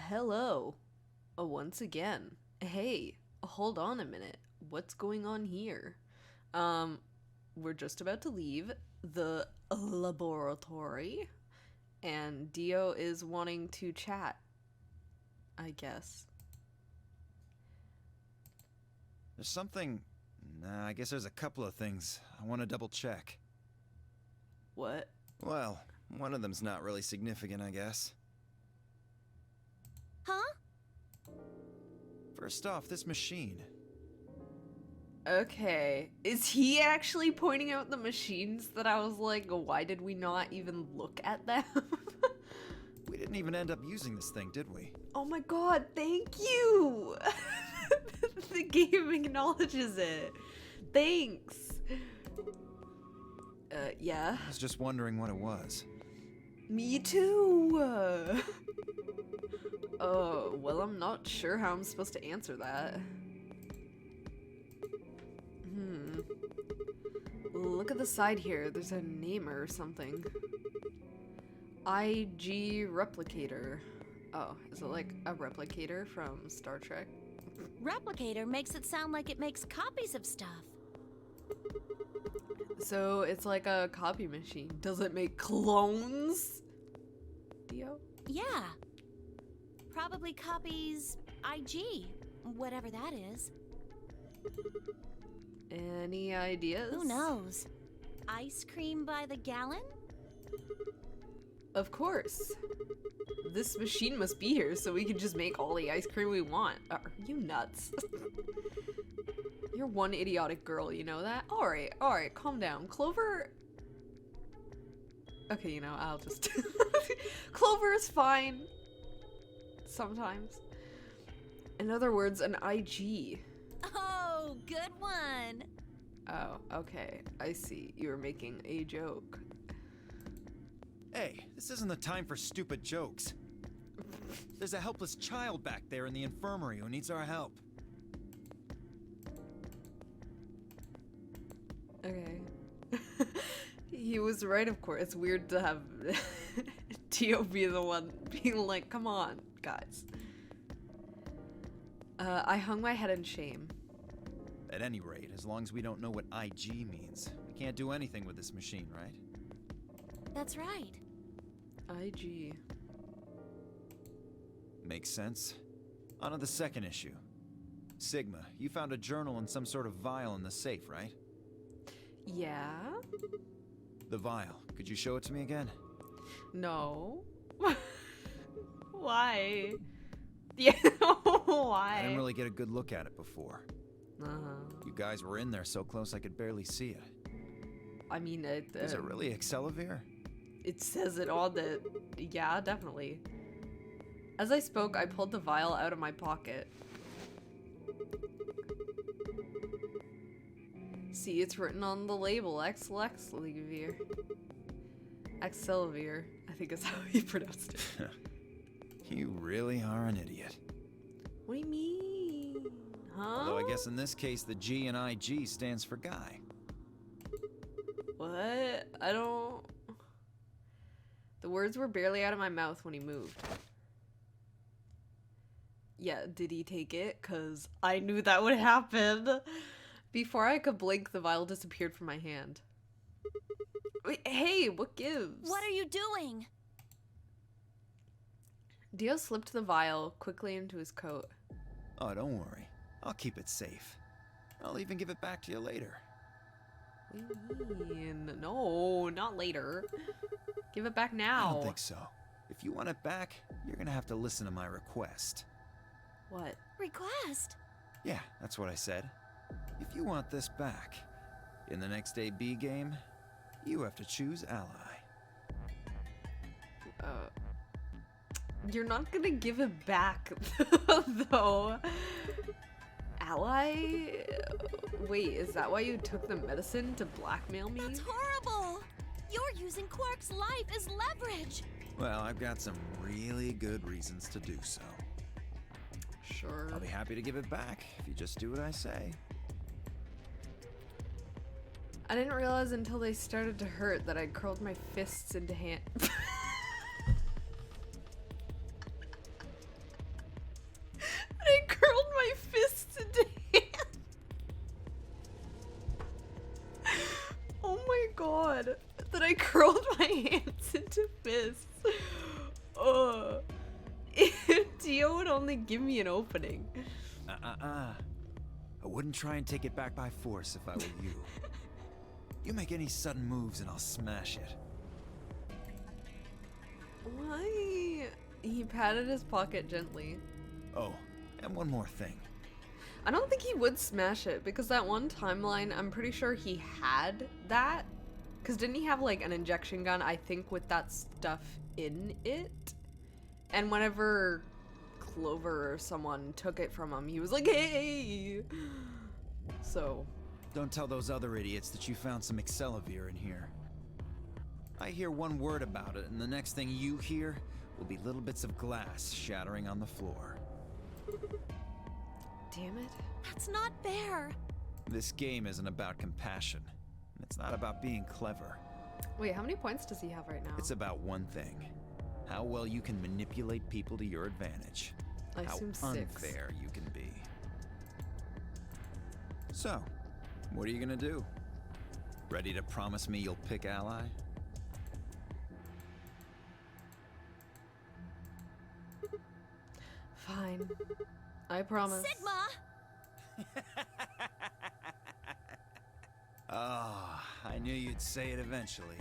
Hello. Once again. Hey, hold on a minute. What's going on here? We're just about to leave the laboratory, and Dio is wanting to chat, I guess. There's something... Nah, I guess there's a couple of things I want to double check. What? Well, one of them's not really significant, I guess. Huh? First off, this machine. Okay. Is he actually pointing out the machines that I was like, why did we not even look at them? We didn't even end up using this thing, did we? Oh my god, thank you! The game acknowledges it. Thanks. Yeah? I was just wondering what it was. Me too! Oh, well, I'm not sure how I'm supposed to answer that. Look at the side here. There's a name or something. IG Replicator. Oh, is it like a replicator from Star Trek? Replicator makes it sound like it makes copies of stuff. So it's like a copy machine. Does it make clones? Dio? Yeah. Probably copies IG, whatever that is. Any ideas? Who knows? Ice cream by the gallon? Of course. This machine must be here so we can just make all the ice cream we want. Are you nuts? You're one idiotic girl, you know that? Alright, calm down. Clover... Okay, you know, I'll just... Clover is fine. Sometimes. In other words, an IG. Oh, good one. Oh, okay. I see. You were making a joke. Hey, this isn't the time for stupid jokes. There's a helpless child back there in the infirmary who needs our help. Okay. He was right, of course. It's weird to have Tio be the one being like, come on, guys. I hung my head in shame. At any rate, as long as we don't know what IG means, we can't do anything with this machine, right? That's right. IG. Makes sense. On to the second issue. Sigma, you found a journal and some sort of vial in the safe, right? Yeah? The vial. Could you show it to me again? No. Why? Yeah, why? I didn't really get a good look at it before. Uh-huh. You guys were in there so close I could barely see it. I mean, Is it really Accelavir? it says it on the... Yeah, definitely. As I spoke, I pulled the vial out of my pocket. See, it's written on the label, Accelavir. Accelavir, I think is how he pronounced it. You really are an idiot. What do you mean? Huh? Although I guess in this case the G in IG stands for guy. What? I don't... The words were barely out of my mouth when he moved. Yeah, did he take it? 'Cause I knew that would happen. Before I could blink, the vial disappeared from my hand. Wait, hey, what gives? What are you doing? Dio slipped the vial quickly into his coat. Oh, don't worry. I'll keep it safe. I'll even give it back to you later. What do you mean? No, not later. Give it back now. I don't think so. If you want it back, you're gonna have to listen to my request. What? Request? Yeah, that's what I said. If you want this back, in the next AB game, you have to choose ally. You're not gonna give it back, though. Ally? Wait, is that why you took the medicine to blackmail me? That's horrible! You're using Quark's life as leverage! Well, I've got some really good reasons to do so. Sure. I'll be happy to give it back if you just do what I say. I didn't realize until they started to hurt that I'd curled my fists into hand. Dio would only give me an opening. I wouldn't try and take it back by force if I were you. You make any sudden moves and I'll smash it. Why? He patted his pocket gently. Oh, and one more thing. I don't think he would smash it because that one timeline, I'm pretty sure he had that. Because didn't he have like an injection gun, I think, with that stuff in it? And whenever Clover or someone took it from him, he was like, hey! So. Don't tell those other idiots that you found some Excelavir in here. I hear one word about it, and the next thing you hear will be little bits of glass shattering on the floor. Damn it. That's not fair. This game isn't about compassion. It's not about being clever. Wait, how many points does he have right now? It's about one thing. How well you can manipulate people to your advantage. I How assume 6. unfair you can be. So, what are you gonna do? Ready to promise me you'll pick ally? Fine. I promise. Sigma! Ah, I knew you'd say it eventually.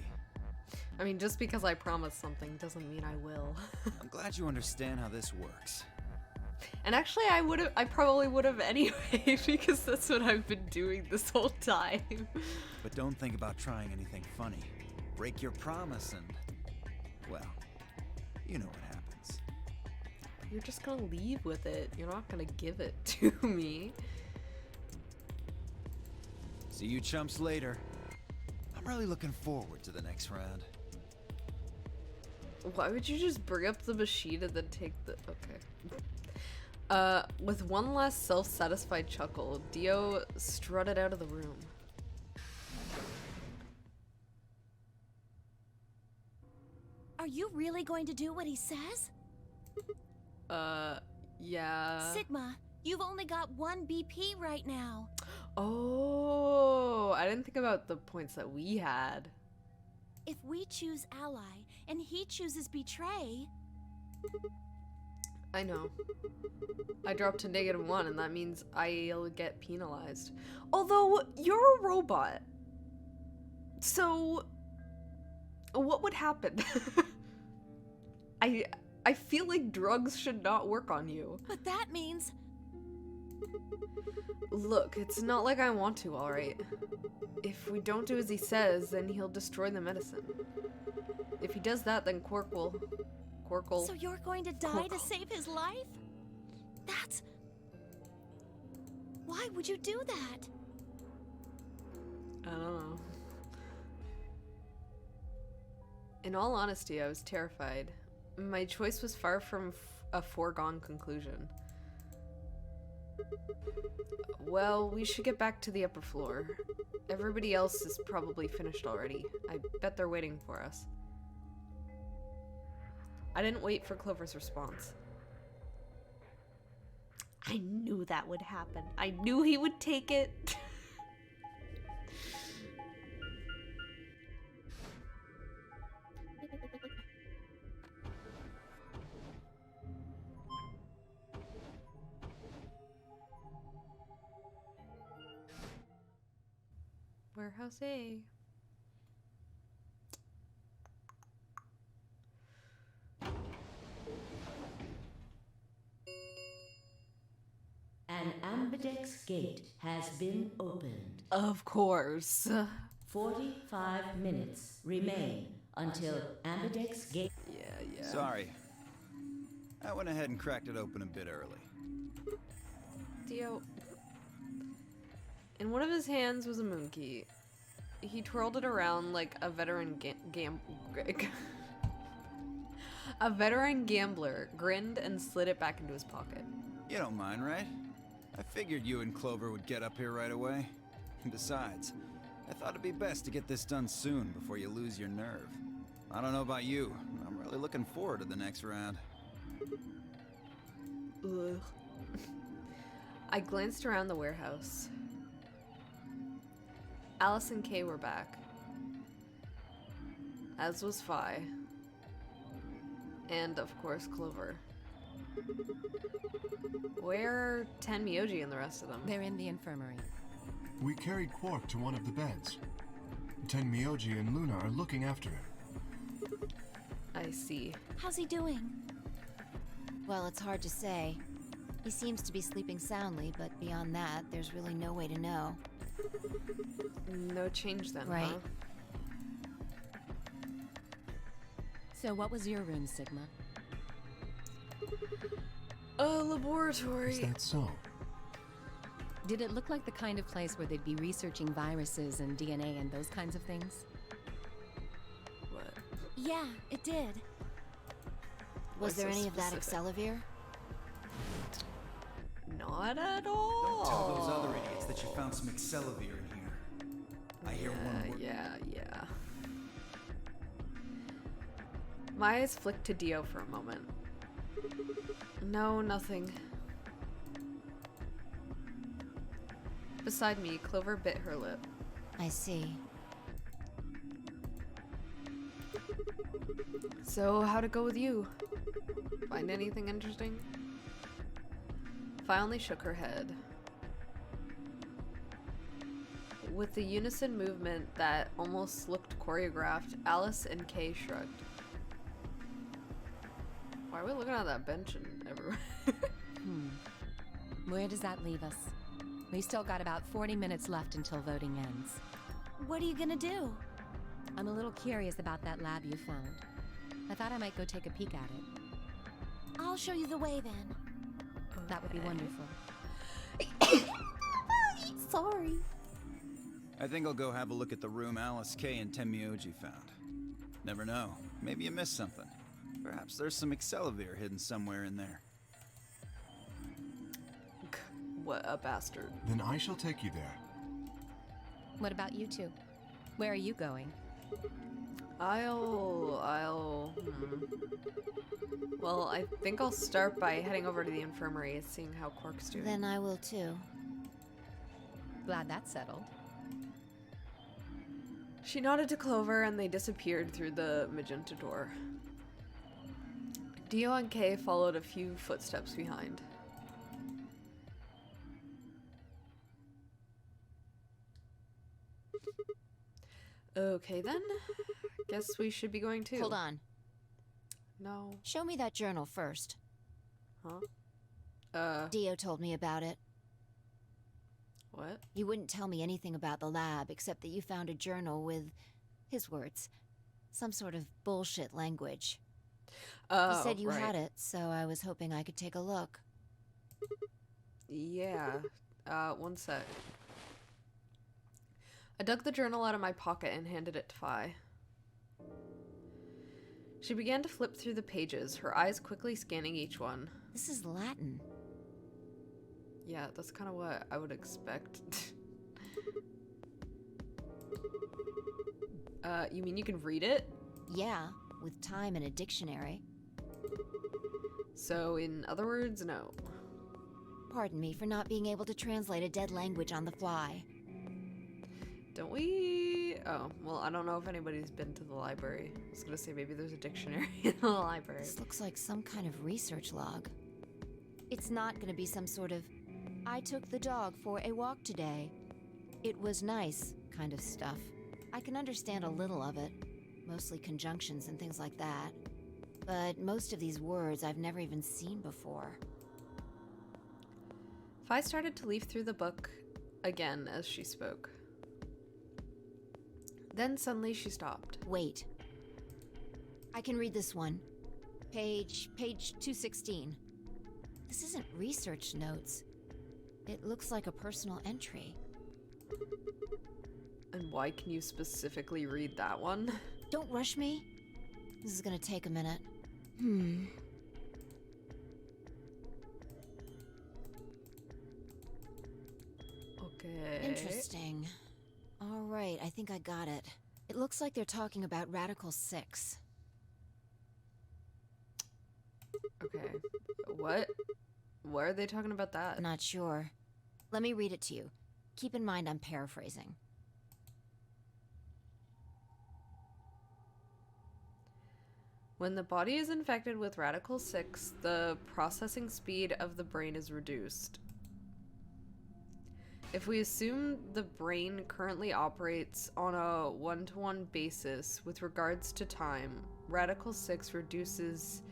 I mean, just because I promise something doesn't mean I will. I'm glad you understand how this works. And actually, I probably would have anyway, because that's what I've been doing this whole time. But don't think about trying anything funny. Break your promise and, well, you know what happens. You're just gonna leave with it. You're not gonna give it to me. See you chumps later. I'm really looking forward to the next round. Why would you just bring up the machine and then take the... Okay. With one last self-satisfied chuckle, Dio strutted out of the room. Are you really going to do what he says? Yeah. Sigma, you've only got 1 BP right now. Oh, I didn't think about the points that we had. If we choose ally and he chooses betray... I know. I dropped to -1 and that means I'll get penalized. Although, you're a robot. So, what would happen? I feel like drugs should not work on you. But that means... Look, it's not like I want to, alright? If we don't do as he says, then he'll destroy the medicine. If he does that, then Quark will... So you're going to die to save his life? That's... Why would you do that? I don't know. In all honesty, I was terrified. My choice was far from a foregone conclusion. Well, we should get back to the upper floor. Everybody else is probably finished already. I bet they're waiting for us. I didn't wait for Clover's response. I knew that would happen. I knew he would take it. Warehouse A. An Ambidex gate has been opened. Of course. 45 minutes remain until Ambidex gate... Yeah. Sorry. I went ahead and cracked it open a bit early. Dio. In one of his hands was a moonkey. He twirled it around like a veteran a veteran gambler, grinned and slid it back into his pocket. You don't mind, right? I figured you and Clover would get up here right away. Besides, I thought it'd be best to get this done soon before you lose your nerve. I don't know about you, but I'm really looking forward to the next round. Ugh. I glanced around the warehouse. Alice and Kay were back. As was Fi. And, of course, Clover. Where are Tenmyouji and the rest of them? They're in the infirmary. We carried Quark to one of the beds. Tenmyouji and Luna are looking after him. I see. How's he doing? Well, it's hard to say. He seems to be sleeping soundly, but beyond that, there's really no way to know. No change then, Right. huh? So what was your room, Sigma? A laboratory. Is that so? Did it look like the kind of place where they'd be researching viruses and DNA and those kinds of things? What? Yeah, it did. Was What's there so any of that specific? Excelivir? Not at all. Don't tell those other idiots that you found some Excelivir in here. I hear one word. Yeah. My eyes flicked to Dio for a moment. No, nothing. Beside me, Clover bit her lip. I see. So, how'd it go with you? Find anything interesting? Fi only shook her head. With the unison movement that almost looked choreographed, Alice and Kay shrugged. Why are we looking at that bench and everywhere? Where does that leave us? We've still got about 40 minutes left until voting ends. What are you gonna do? I'm a little curious about that lab you found. I thought I might go take a peek at it. I'll show you the way then. That would be wonderful. Sorry. I think I'll go have a look at the room Alice, Kay, and Tenmyouji found. Never know. Maybe you missed something. Perhaps there's some Excelivir hidden somewhere in there. What a bastard. Then I shall take you there. What about you two? Where are you going? Well, I think I'll start by heading over to the infirmary and seeing how Quark's doing. Then I will too. Glad that's settled. She nodded to Clover and they disappeared through the magenta door. Dio and Kay followed a few footsteps behind. Okay then. Guess we should be going too. Hold on. No. Show me that journal first. Huh? Dio told me about it. What? You wouldn't tell me anything about the lab except that you found a journal with, his words, some sort of bullshit language. Oh, He said you right. had it, so I was hoping I could take a look. Yeah. One sec. I dug the journal out of my pocket and handed it to Fi. She began to flip through the pages, her eyes quickly scanning each one. This is Latin. Yeah, that's kind of what I would expect. You mean you can read it? Yeah, with time and a dictionary. So, in other words, no. Pardon me for not being able to translate a dead language on the fly. Don't we? Oh, well, I don't know if anybody's been to the library. I was gonna say maybe there's a dictionary in the library. This looks like some kind of research log. It's not gonna be some sort of, I took the dog for a walk today. It was nice kind of stuff. I can understand a little of it, mostly conjunctions and things like that. But most of these words I've never even seen before. Fi started to leaf through the book again as she spoke. Then suddenly she stopped. Wait. I can read this one. Page 216. This isn't research notes. It looks like a personal entry. And why can you specifically read that one? Don't rush me. This is gonna take a minute. Okay. Interesting. All right, I think I got it. It looks like they're talking about Radical 6. Okay. What? Why are they talking about that? Not sure. Let me read it to you. Keep in mind I'm paraphrasing. When the body is infected with Radical 6, the processing speed of the brain is reduced. If we assume the brain currently operates on a one-to-one basis with regards to time, Radical 6 reduces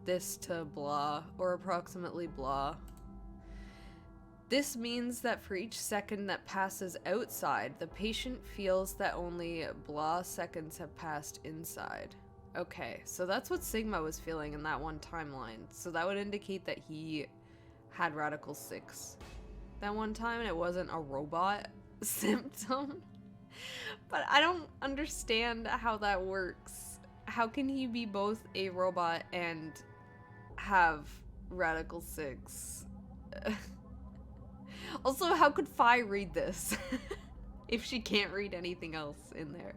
this to blah, or approximately blah. This means that for each second that passes outside, the patient feels that only blah seconds have passed inside. Okay, so that's what Sigma was feeling in that one timeline. So that would indicate that he had Radical 6 that one time and it wasn't a robot symptom. But I don't understand how that works. How can he be both a robot and have Radical 6? Also, how could Phi read this if she can't read anything else in there?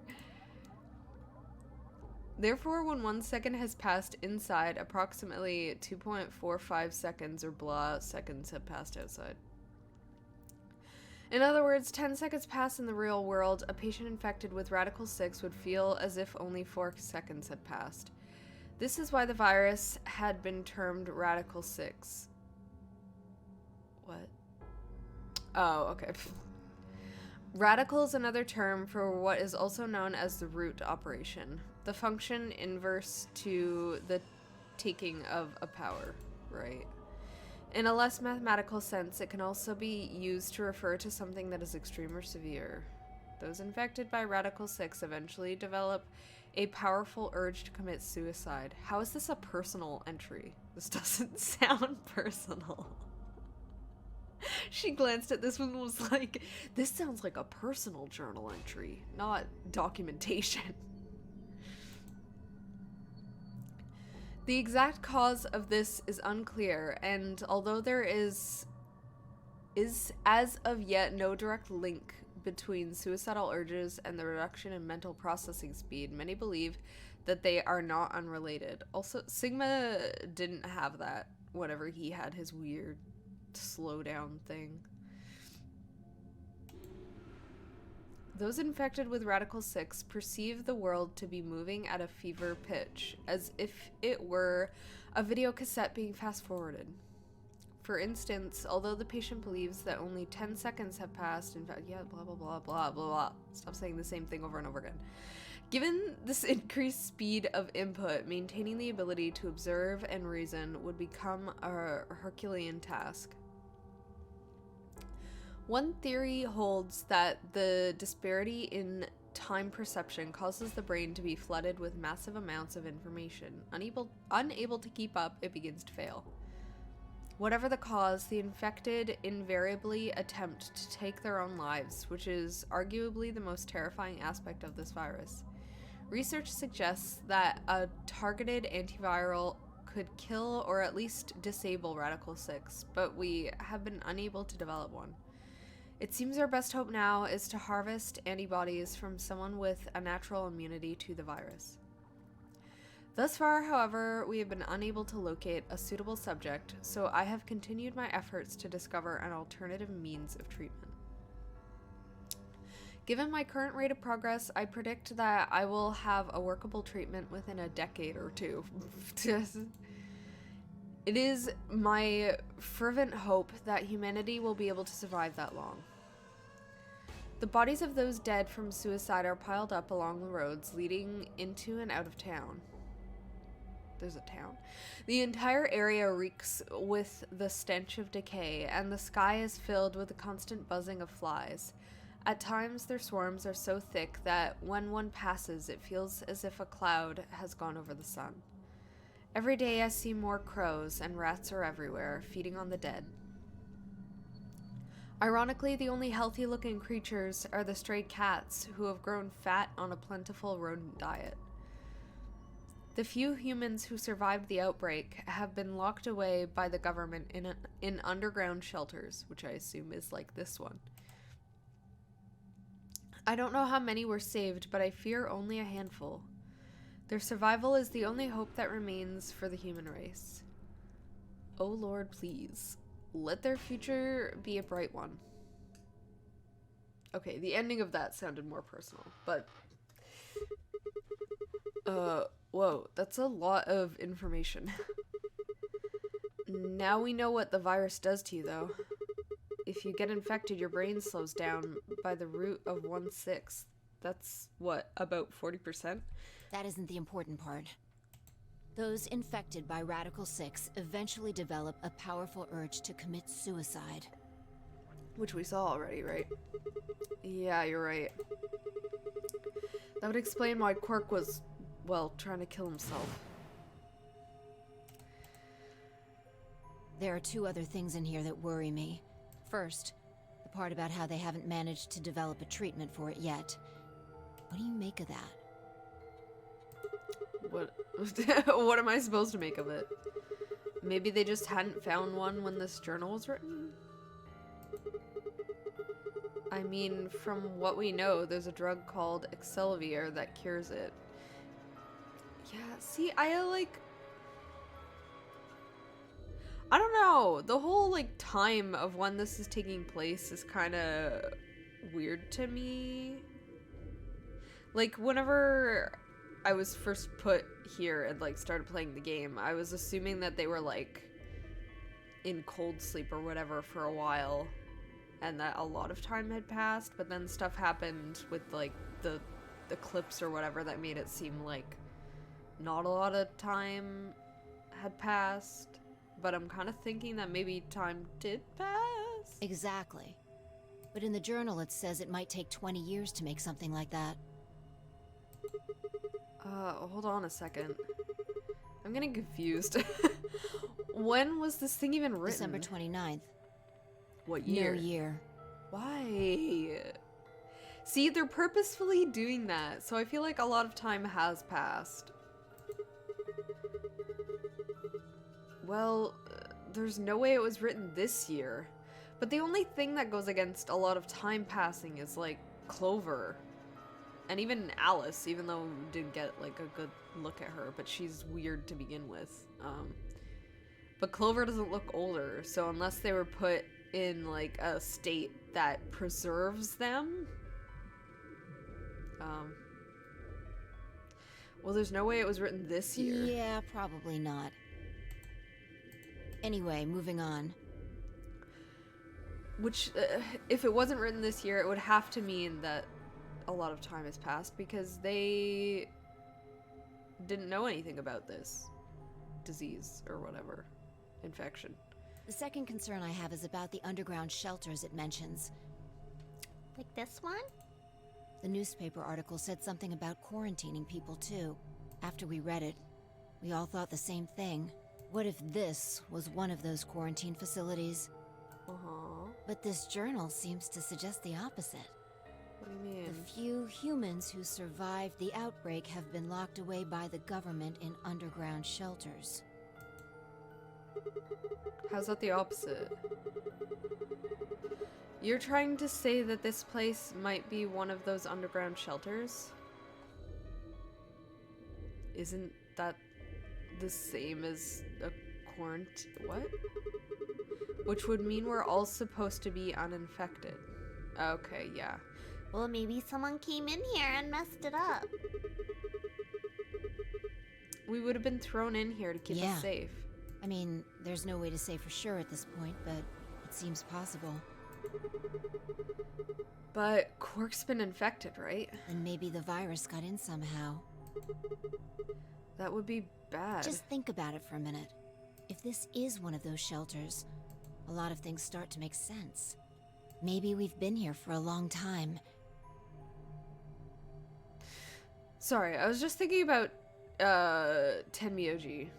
Therefore, when 1 second has passed inside, approximately 2.45 seconds or blah seconds have passed outside. In other words, 10 seconds pass in the real world, a patient infected with Radical 6 would feel as if only 4 seconds had passed. This is why the virus had been termed Radical 6. What? Oh, okay. Radical is another term for what is also known as the root operation, the function inverse to the taking of a power, right? In a less mathematical sense, it can also be used to refer to something that is extreme or severe. Those infected by Radical 6 eventually develop a powerful urge to commit suicide. How is this a personal entry? This doesn't sound personal. She glanced at this one and was like, this sounds like a personal journal entry, not documentation. The exact cause of this is unclear, and although there is as of yet no direct link between suicidal urges and the reduction in mental processing speed, many believe that they are not unrelated. Also, Sigma didn't have that whenever he had his weird slowdown thing. Those infected with Radical 6 perceive the world to be moving at a fever pitch, as if it were a video cassette being fast-forwarded. For instance, although the patient believes that only 10 seconds have passed, in fact, yeah, blah, blah, blah, blah, blah, blah. Stop saying the same thing over and over again. Given this increased speed of input, maintaining the ability to observe and reason would become a Herculean task. One theory holds that the disparity in time perception causes the brain to be flooded with massive amounts of information. Unable to keep up, it begins to fail. Whatever the cause, the infected invariably attempt to take their own lives, which is arguably the most terrifying aspect of this virus. Research suggests that a targeted antiviral could kill or at least disable Radical 6, but we have been unable to develop one. It seems our best hope now is to harvest antibodies from someone with a natural immunity to the virus. Thus far, however, we have been unable to locate a suitable subject, so I have continued my efforts to discover an alternative means of treatment. Given my current rate of progress, I predict that I will have a workable treatment within a decade or two. It is my fervent hope that humanity will be able to survive that long. The bodies of those dead from suicide are piled up along the roads leading into and out of town. There's a town. The entire area reeks with the stench of decay, and the sky is filled with the constant buzzing of flies. At times, their swarms are so thick that when one passes, it feels as if a cloud has gone over the sun. Every day I see more crows, and rats are everywhere, feeding on the dead. Ironically, the only healthy-looking creatures are the stray cats, who have grown fat on a plentiful rodent diet. The few humans who survived the outbreak have been locked away by the government in underground shelters, which I assume is like this one. I don't know how many were saved, but I fear only a handful. Their survival is the only hope that remains for the human race. Oh Lord, please, let their future be a bright one. Okay, the ending of that sounded more personal, but Whoa, that's a lot of information. Now we know what the virus does to you, though. If you get infected, your brain slows down by the root of 1/6. That's, what, about 40%? That isn't the important part. Those infected by Radical 6 eventually develop a powerful urge to commit suicide. Which we saw already, right? Yeah, you're right. That would explain why Quark was, well, trying to kill himself. There are two other things in here that worry me. First, the part about how they haven't managed to develop a treatment for it yet. What do you make of that? What? What am I supposed to make of it? Maybe they just hadn't found one when this journal was written? I mean, from what we know, there's a drug called Excelvier that cures it. Yeah, see, I don't know. The whole, like, time of when this is taking place is kind of weird to me. Like, whenever I was first put here and, like, started playing the game, I was assuming that they were, like, in cold sleep or whatever for a while, and that a lot of time had passed, but then stuff happened with, like, the clips or whatever that made it seem like not a lot of time had passed. But I'm kind of thinking that maybe time did pass. Exactly. But in the journal it says it might take 20 years to make something like that. Hold on a second. I'm getting confused. When was this thing even written? December 29th. What year? No year. Why? See, they're purposefully doing that, so I feel like a lot of time has passed. Well, there's no way it was written this year. But the only thing that goes against a lot of time passing is, like, Clover. And even Alice, even though we didn't get, like, a good look at her, but she's weird to begin with. But Clover doesn't look older, so unless they were put in, like, a state that preserves them... well, there's no way it was written this year. Yeah, probably not. Anyway, moving on. Which, if it wasn't written this year, it would have to mean that a lot of time has passed because they didn't know anything about this disease or whatever. Infection. The second concern I have is about the underground shelters it mentions. Like this one? The newspaper article said something about quarantining people too. After we read it, we all thought the same thing. What if this was one of those quarantine facilities? Uh-huh. But this journal seems to suggest the opposite. What do you mean? The few humans who survived the outbreak have been locked away by the government in underground shelters. How's that the opposite? You're trying to say that this place might be one of those underground shelters? Isn't that the same as a quarantine? What? Which would mean we're all supposed to be uninfected. Okay, yeah. Well, maybe someone came in here and messed it up. We would have been thrown in here to keep us safe. I mean, there's no way to say for sure at this point, but it seems possible. But Quark's been infected, right? And maybe the virus got in somehow. That would be bad. Just think about it for a minute. If this is one of those shelters, a lot of things start to make sense. Maybe we've been here for a long time. Sorry, I was just thinking about Tenmyouji.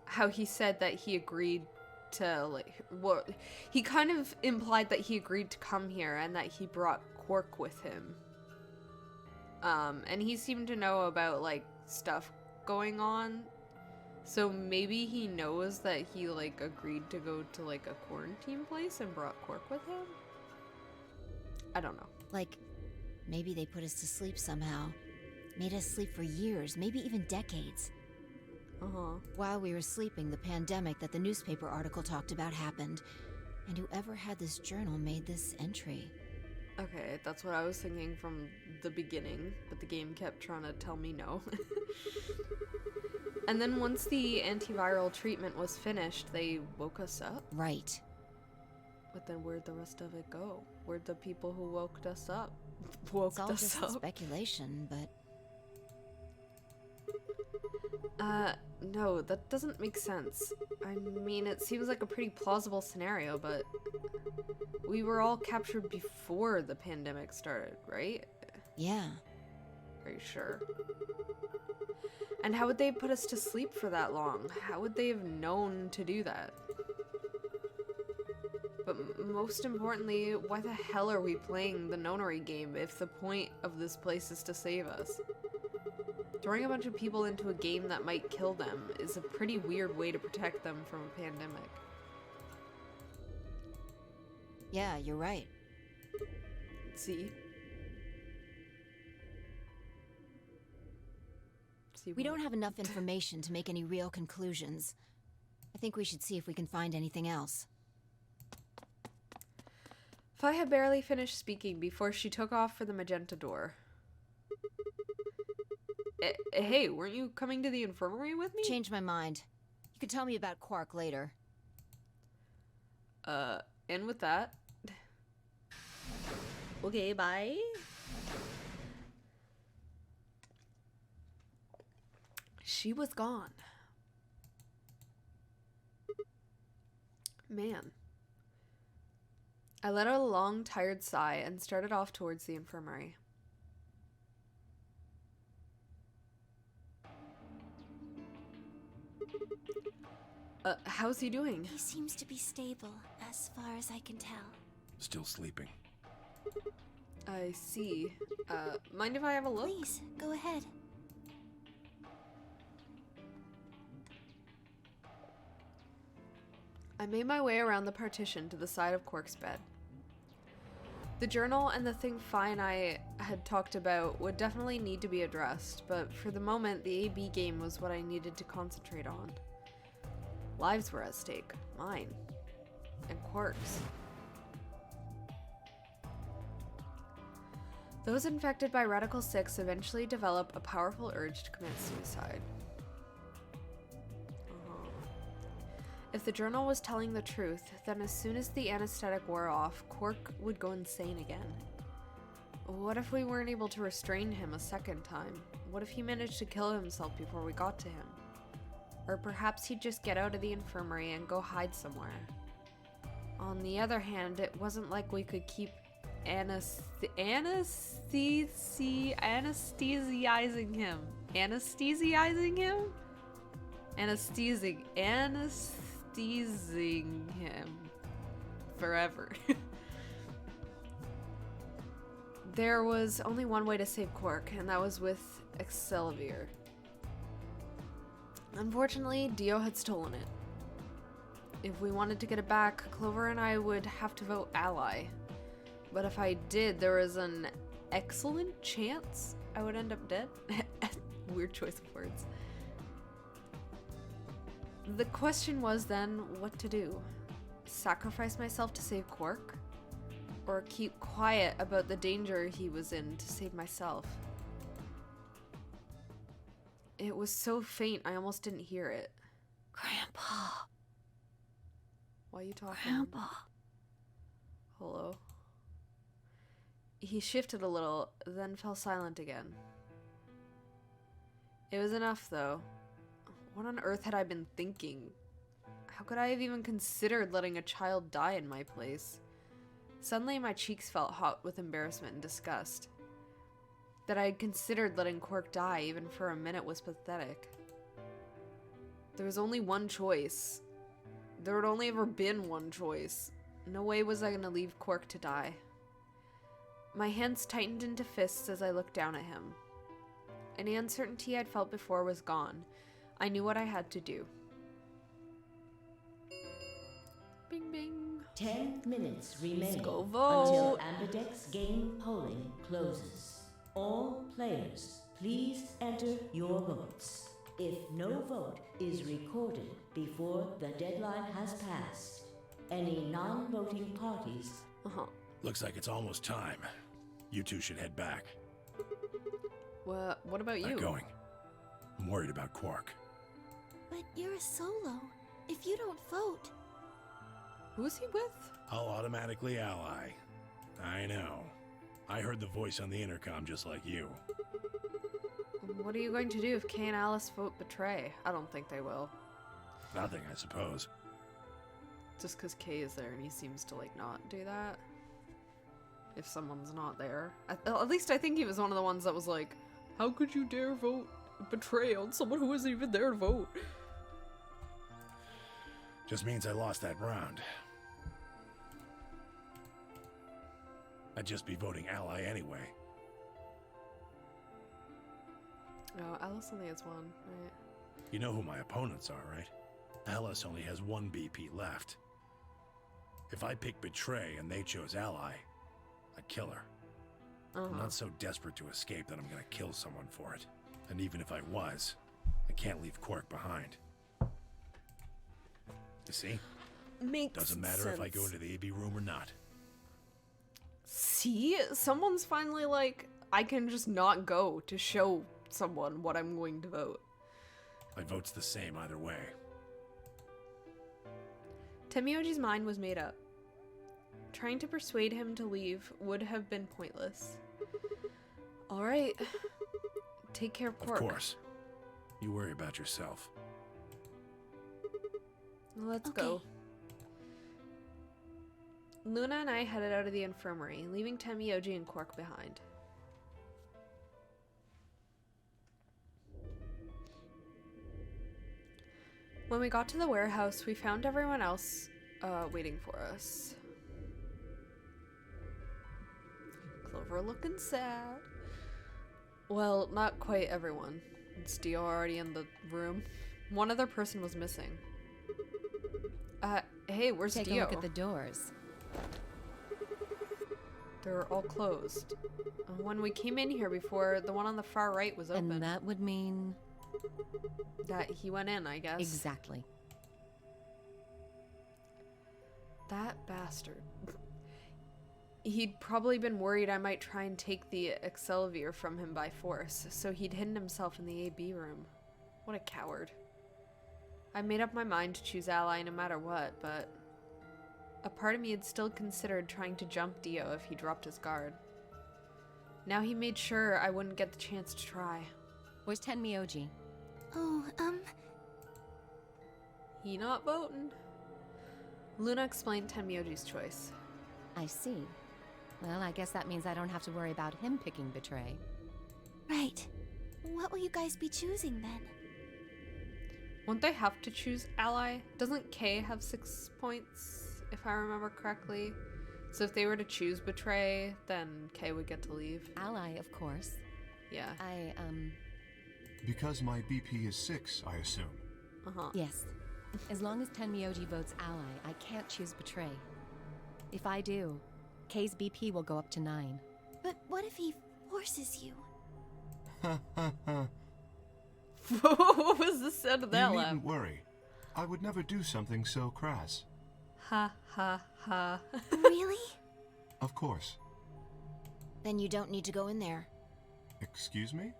How he said that he agreed to, like, well, he kind of implied that he agreed to come here and that he brought Quark with him. And he seemed to know about, like, stuff going on. So maybe he knows that he, like, agreed to go to, like, a quarantine place and brought Quark with him? I don't know. Like, maybe they put us to sleep somehow. Made us sleep for years, maybe even decades. Uh-huh. While we were sleeping, the pandemic that the newspaper article talked about happened. And whoever had this journal made this entry. Okay, that's what I was thinking from the beginning, but the game kept trying to tell me no. And then once the antiviral treatment was finished, they woke us up. Right. But then where'd the rest of it go? Where'd the people who woke us up? Woke It's all us just up? speculation, but No, that doesn't make sense. I mean, it seems like a pretty plausible scenario, but we were all captured before the pandemic started, right? yeah. Are you sure? And how would they put us to sleep for that long? How would they have known to do that? But most importantly, why the hell are we playing the Nonary game if the point of this place is to save us? Throwing a bunch of people into a game that might kill them is a pretty weird way to protect them from a pandemic. Yeah, you're right. See? We don't have enough information to make any real conclusions. I think we should see if we can find anything else. If I had barely finished speaking before she took off for the magenta door. Hey, weren't you coming to the infirmary with me? Changed my mind. You can tell me about Quark later. And with that... Okay, bye. She was gone. Man. I let out a long, tired sigh and started off towards the infirmary. How's he doing? He seems to be stable, as far as I can tell. Still sleeping. I see. Mind if I have a look? Please, go ahead. I made my way around the partition to the side of Quark's bed. The journal and the thing Fi and I had talked about would definitely need to be addressed, but for the moment, the AB game was what I needed to concentrate on. Lives were at stake. Mine. And Quark's. Those infected by Radical 6 eventually develop a powerful urge to commit suicide. If the journal was telling the truth, then as soon as the anesthetic wore off, Quark would go insane again. What if we weren't able to restrain him a second time? What if he managed to kill himself before we got to him? Or perhaps he'd just get out of the infirmary and go hide somewhere. On the other hand, it wasn't like we could keep anesthesizing him. Anesthesizing him? Anesthesizing him forever. There was only one way to save Quark, and that was with Excelsior. Unfortunately, Dio had stolen it. If we wanted to get it back, Clover and I would have to vote ally. But if I did, there was an excellent chance I would end up dead. Weird choice of words. The question was then what to do. Sacrifice myself to save Quark? Or keep quiet about the danger he was in to save myself? It was so faint I almost didn't hear it. Grandpa. Why are you talking? Grandpa. Hello? He shifted a little, then fell silent again. It was enough, though. What on earth had I been thinking? How could I have even considered letting a child die in my place? Suddenly my cheeks felt hot with embarrassment and disgust. That I had considered letting Quark die even for a minute was pathetic. There was only one choice. There had only ever been one choice. No way was I gonna leave Quark to die. My hands tightened into fists as I looked down at him. Any uncertainty I'd felt before was gone. I knew what I had to do. Bing bing. 10 minutes remain go vote. until Ambidex game polling closes. All players, please enter your votes. If no vote is recorded before the deadline has passed, any non-voting parties... Looks like it's almost time. You two should head back. What about you? Not going. I'm worried about Quark. But you're a solo. If you don't vote... Who's he with? I'll automatically ally. I know. I heard the voice on the intercom just like you. What are you going to do if Kay and Alice vote betray? I don't think they will. Nothing, I suppose. Just because Kay is there and he seems to, like, not do that. If someone's not there. At least I think he was one of the ones that was like, how could you dare vote betray on someone who isn't even there to vote? Just means I lost that round. I'd just be voting ally anyway. Oh, Alice only has one, right? You know who my opponents are, right? Alice only has one BP left. If I pick betray and they chose ally, I'd kill her. I'm not so desperate to escape that I'm gonna kill someone for it. And even if I was, I can't leave Quark behind. You see? Doesn't matter if I go into the AB room or not. See? Someone's finally like, I can just not go to show someone what I'm going to vote. My vote's the same either way. Tenmyouji's mind was made up. Trying to persuade him to leave would have been pointless. Alright. Take care of Quark. Of course. You worry about yourself. Let's go. Luna and I headed out of the infirmary, leaving Tenmyouji and Quark behind. When we got to the warehouse, we found everyone else waiting for us. Clover looking sad. Well, not quite everyone. Is Dio already in the room? One other person was missing. Hey, where's Dio? Take a look at the doors. They're all closed. When we came in here before, the one on the far right was open. And that would mean... that he went in, I guess. Exactly. That bastard. He'd probably been worried I might try and take the Excelsior from him by force, so he'd hidden himself in the AB room. What a coward. I made up my mind to choose ally no matter what, but a part of me had still considered trying to jump Dio if he dropped his guard. Now he made sure I wouldn't get the chance to try. Where's Tenmyouji? Oh, He not voting. Luna explained Tenmyouji's choice. I see. Well, I guess that means I don't have to worry about him picking betray. right. What will you guys be choosing then? Won't they have to choose ally? Doesn't Kay have 6 points, if I remember correctly? So if they were to choose betray, then Kay would get to leave. Ally, of course. Yeah. Because my BP is 6, I assume. Yes. As long as Tenmyouji votes ally, I can't choose betray. If I do, Kay's BP will go up to 9. But what if he forces you? What was the sound of that You laugh? needn't worry. I would never do something so crass. Ha ha ha. Really? Of course. Then you don't need to go in there. Excuse me?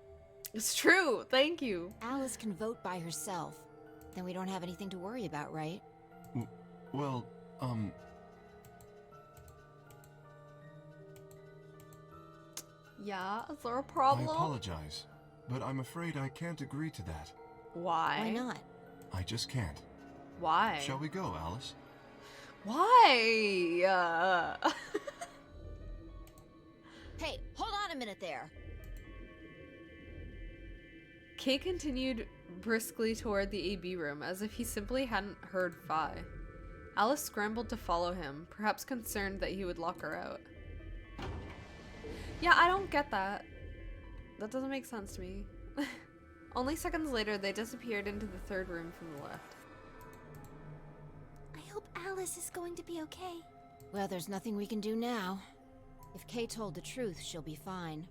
It's true. Thank you. Alice can vote by herself. Then we don't have anything to worry about, right? Well, Yeah, is there a I problem? apologize, but I'm afraid I can't agree to that. Why? Why not? I just can't. Why? Shall we go, Alice? Why? Hey, hold on a minute there. Kay continued briskly toward the AB room, as if he simply hadn't heard Phi. Alice scrambled to follow him, perhaps concerned that he would lock her out. Yeah, I don't get that. That doesn't make sense to me. Only seconds later, they disappeared into the third room from the left. I hope Alice is going to be okay. Well, there's nothing we can do now. If Kay told the truth, she'll be fine.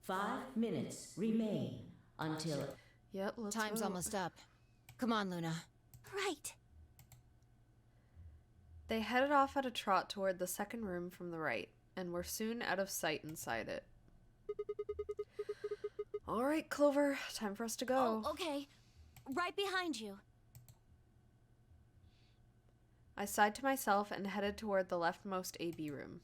5 minutes remain until... Yep, let's Time's vote. almost up. Come on, Luna. Right. They headed off at a trot toward the second room from the right, and were soon out of sight inside it. All right, Clover, time for us to go. Oh, okay. Right behind you. I sighed to myself and headed toward the leftmost AB room.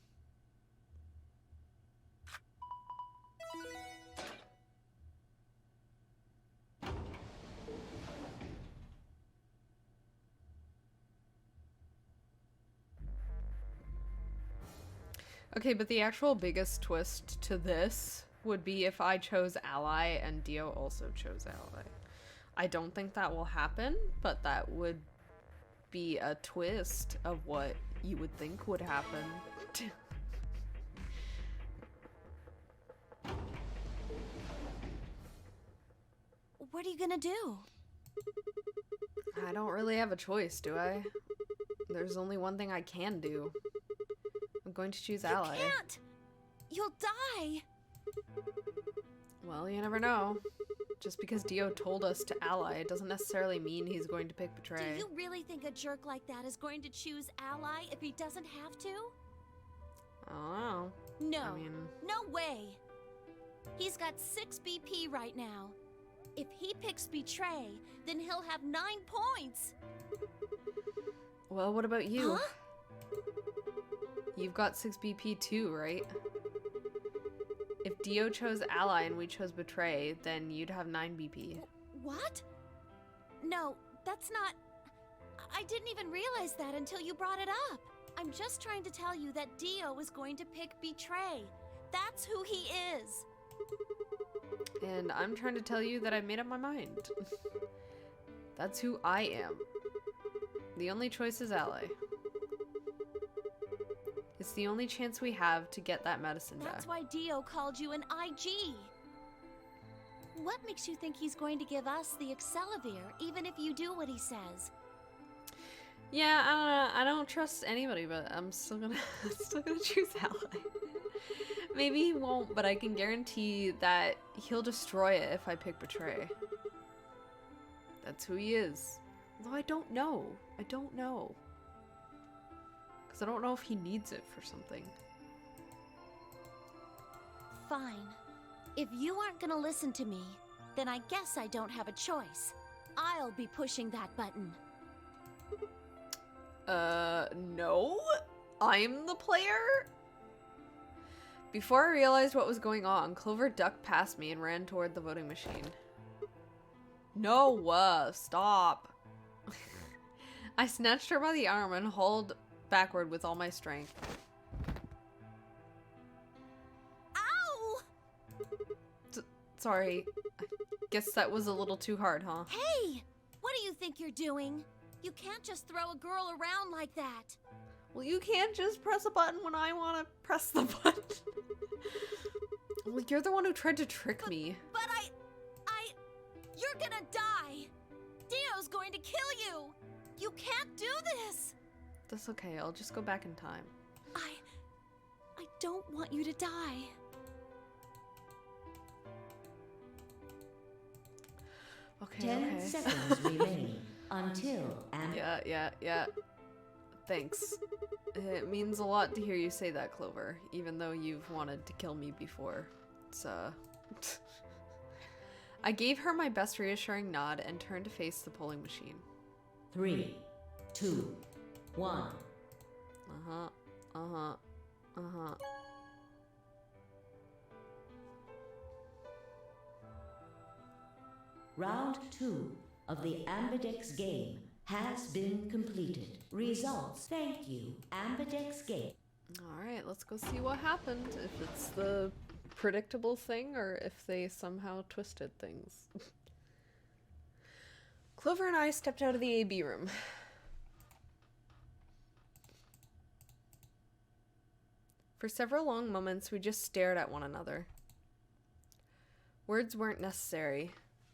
Okay, but the actual biggest twist to this would be if I chose ally and Dio also chose ally. I don't think that will happen, but that would be a twist of what you would think would happen. What are you gonna do? I don't really have a choice, do I? There's only one thing I can do. I'm going to choose ally. You can't! You'll die! Well, you never know. Just because Dio told us to ally, it doesn't necessarily mean he's going to pick betray. Do you really think a jerk like that is going to choose ally if he doesn't have to? I don't know. No. I mean... No way! He's got 6 BP right now. If he picks betray, then he'll have 9 points! Well, what about you? Huh? You've got 6 BP too, right? If Dio chose ally and we chose betray, then you'd have 9 BP. What? No, that's not... I didn't even realize that until you brought it up. I'm just trying to tell you that Dio is going to pick betray. That's who he is. And I'm trying to tell you that I've made up my mind. That's who I am. The only choice is ally. It's the only chance we have to get that medicine back. That's why Dio called you an IG. What makes you think he's going to give us the Accelavir, even if you do what he says? Yeah, I don't know. I don't trust anybody, but I'm still gonna choose ally. Maybe he won't, but I can guarantee that he'll destroy it if I pick betray. That's who he is. Although I don't know. I don't know. Because I don't know if he needs it for something. Fine. If you aren't gonna listen to me, then I guess I don't have a choice. I'll be pushing that button. No? I'm the player? Before I realized what was going on, Clover ducked past me and ran toward the voting machine. No, stop. I snatched her by the arm and hauled backward with all my strength. Ow! Sorry. I guess that was a little too hard, huh? Hey! What do you think you're doing? You can't just throw a girl around like that. Well, you can't just press a button when I want to press the button. Well, you're the one who tried to trick me. But you're gonna die. Dio's going to kill you. You can't do this. That's okay. I'll just go back in time. I don't want you to die. Okay, 10 seconds remaining until Yeah. Thanks. It means a lot to hear you say that, Clover, even though you've wanted to kill me before. It's, I gave her my best reassuring nod and turned to face the polling machine. 3, 2, 1. Round 2 of the Ambidex game has been completed. Results. Thank you, Ambidex Game. Alright, let's go see what happened. If it's the predictable thing or if they somehow twisted things. Clover and I stepped out of the AB room. For several long moments, we just stared at one another. Words weren't necessary.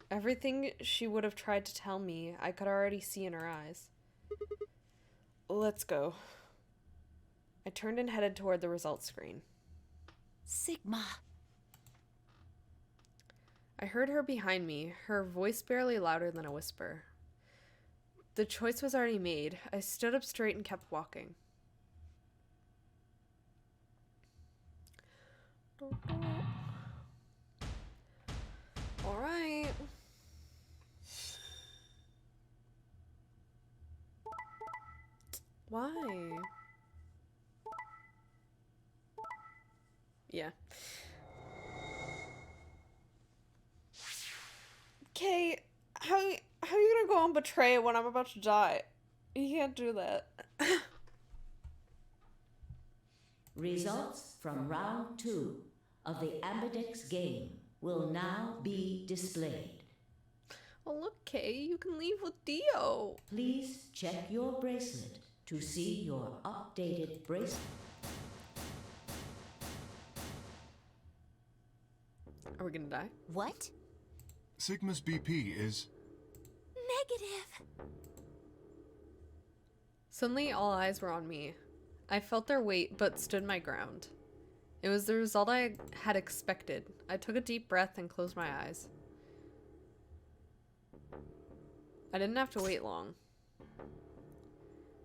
Everything she would have tried to tell me, I could already see in her eyes. Let's go. I turned and headed toward the results screen. Sigma. I heard her behind me, her voice barely louder than a whisper. The choice was already made. I stood up straight and kept walking. Alright. Why? Yeah. Okay, how are you gonna go and betray when I'm about to die? You can't do that. Results from round 2 of the Ambidex game will now be displayed. Oh look, Kay, you can leave with Dio. Please check your bracelet to see your updated bracelet. Are we gonna die? What? Sigma's BP is... Negative. Suddenly, all eyes were on me. I felt their weight, but stood my ground. It was the result I had expected. I took a deep breath and closed my eyes. I didn't have to wait long.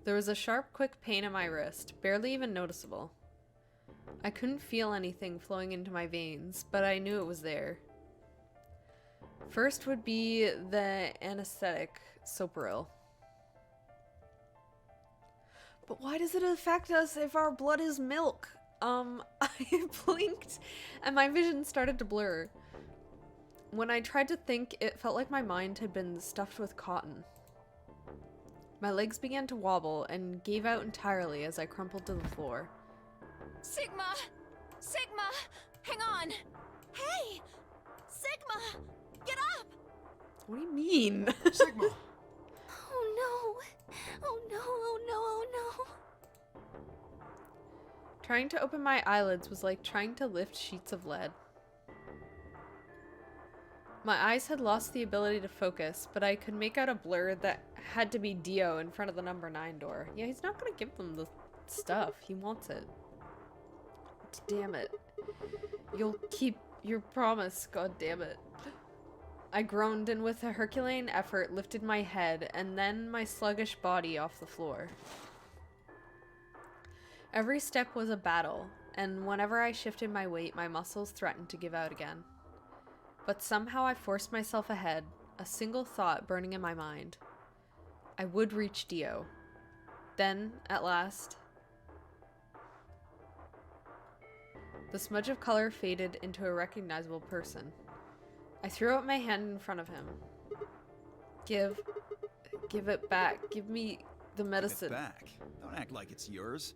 There was a sharp, quick pain in my wrist, barely even noticeable. I couldn't feel anything flowing into my veins, but I knew it was there. First would be the anesthetic, Soparil. But why does it affect us if our blood is milk? I blinked and my vision started to blur. When I tried to think, it felt like my mind had been stuffed with cotton. My legs began to wobble and gave out entirely as I crumpled to the floor. Sigma! Sigma! Hang on! Hey! Sigma! Get up! What do you mean? Sigma! Oh no! Oh no, oh no, oh no! Trying to open my eyelids was like trying to lift sheets of lead. My eyes had lost the ability to focus, but I could make out a blur that had to be Dio in front of the number 9 door. Yeah, he's not gonna give them the stuff. He wants it. Damn it. You'll keep your promise, god damn it. I groaned and with a Herculean effort lifted my head and then my sluggish body off the floor. Every step was a battle, and whenever I shifted my weight, my muscles threatened to give out again. But somehow I forced myself ahead, a single thought burning in my mind. I would reach Dio. Then, at last, the smudge of color faded into a recognizable person. I threw out my hand in front of him. Give it back. Give me the medicine. Give it back. Don't act like it's yours.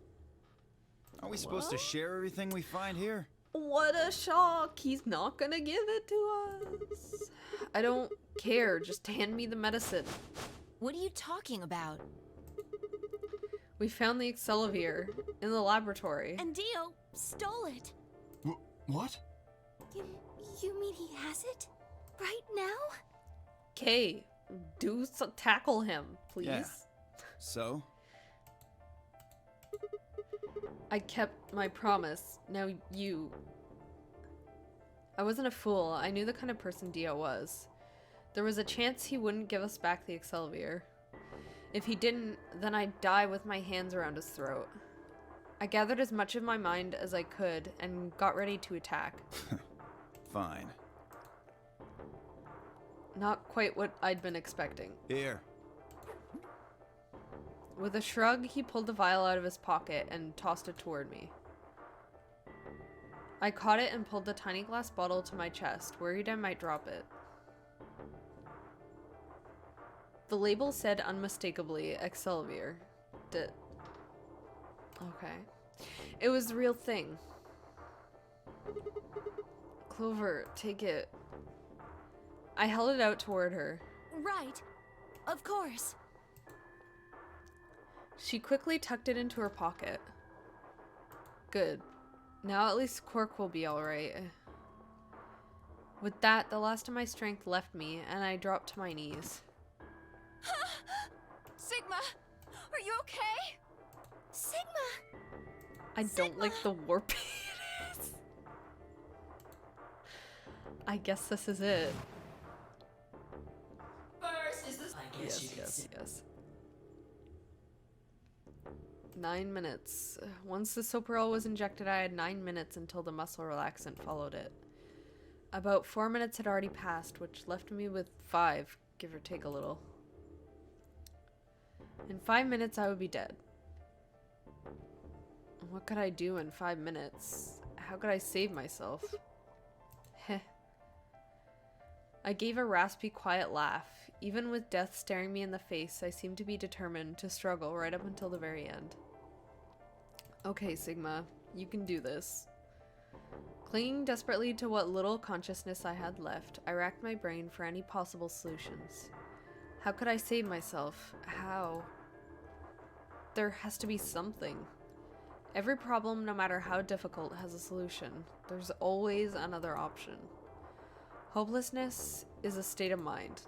Are we supposed to share everything we find here? What a shock! He's not gonna give it to us. I don't care. Just hand me the medicine. What are you talking about? We found the Excelsior in the laboratory. And Dio stole it. What? You mean he has it? Right now? Kay, tackle him, please. Yeah. So? I kept my promise. Now you... I wasn't a fool. I knew the kind of person Dio was. There was a chance he wouldn't give us back the Excelsior. If he didn't, then I'd die with my hands around his throat. I gathered as much of my mind as I could and got ready to attack. Fine. Not quite what I'd been expecting. Here. With a shrug, he pulled the vial out of his pocket and tossed it toward me. I caught it and pulled the tiny glass bottle to my chest, worried I might drop it. The label said unmistakably Excelsior. Okay. It was the real thing. Clover, take it. I held it out toward her. Right. Of course. She quickly tucked it into her pocket. Good. Now at least Quark will be alright. With that, the last of my strength left me, and I dropped to my knees. Sigma! Are you okay? Sigma! I don't like the war penis. I guess this is it. First is the... I guess Yes. 9 minutes. Once the Sopril was injected, I had 9 minutes until the muscle relaxant followed it. About 4 minutes had already passed, which left me with 5, give or take a little. In 5 minutes, I would be dead. What could I do in 5 minutes? How could I save myself? Heh. I gave a raspy, quiet laugh. Even with death staring me in the face, I seemed to be determined to struggle right up until the very end. Okay, Sigma, you can do this. Clinging desperately to what little consciousness I had left, I racked my brain for any possible solutions. How could I save myself? How? There has to be something. Every problem, no matter how difficult, has a solution. There's always another option. Hopelessness is a state of mind.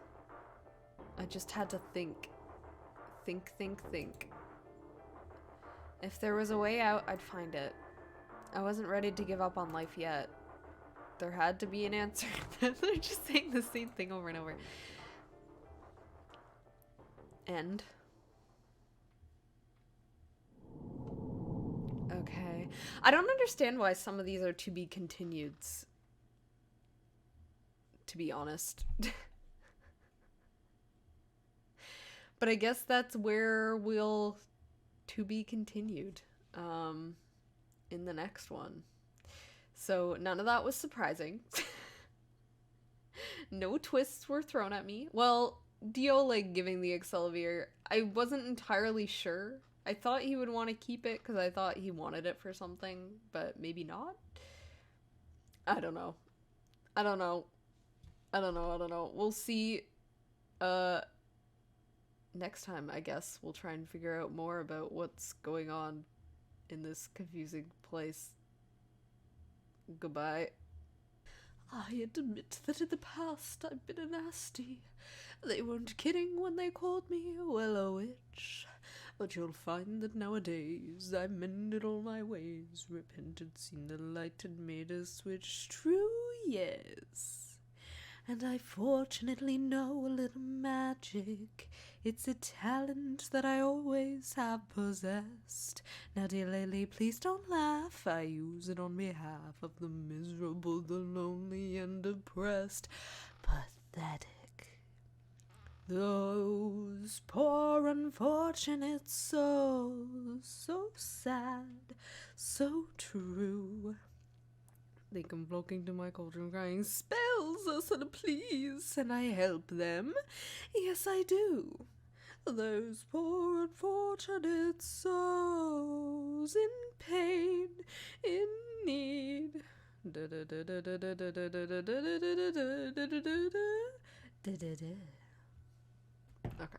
I just had to think. Think. If there was a way out, I'd find it. I wasn't ready to give up on life yet. There had to be an answer. They're just saying the same thing over and over. End. Okay. I don't understand why some of these are to be continueds. To be honest. But I guess that's where we'll to be continued in the next one. So none of that was surprising. No twists were thrown at me. Well, Dio like giving the Excelsior, I wasn't entirely sure. I thought he would want to keep it because I thought he wanted it for something, but maybe not. I don't know. We'll see. Next time, I guess, we'll try and figure out more about what's going on in this confusing place. Goodbye. I admit that in the past I've been a nasty. They weren't kidding when they called me, well, a witch. But you'll find that nowadays I've mended all my ways, repented, seen the light, and made a switch. True, yes. And I fortunately know a little magic. It's a talent that I always have possessed. Now, dear Lily, please don't laugh. I use it on behalf of the miserable, the lonely, and depressed. Pathetic. Those poor unfortunate souls. So sad, so true. They come flocking to my cauldron crying, spells us and please, and I help them. Yes, I do. Those poor unfortunate souls in pain, in need. Okay.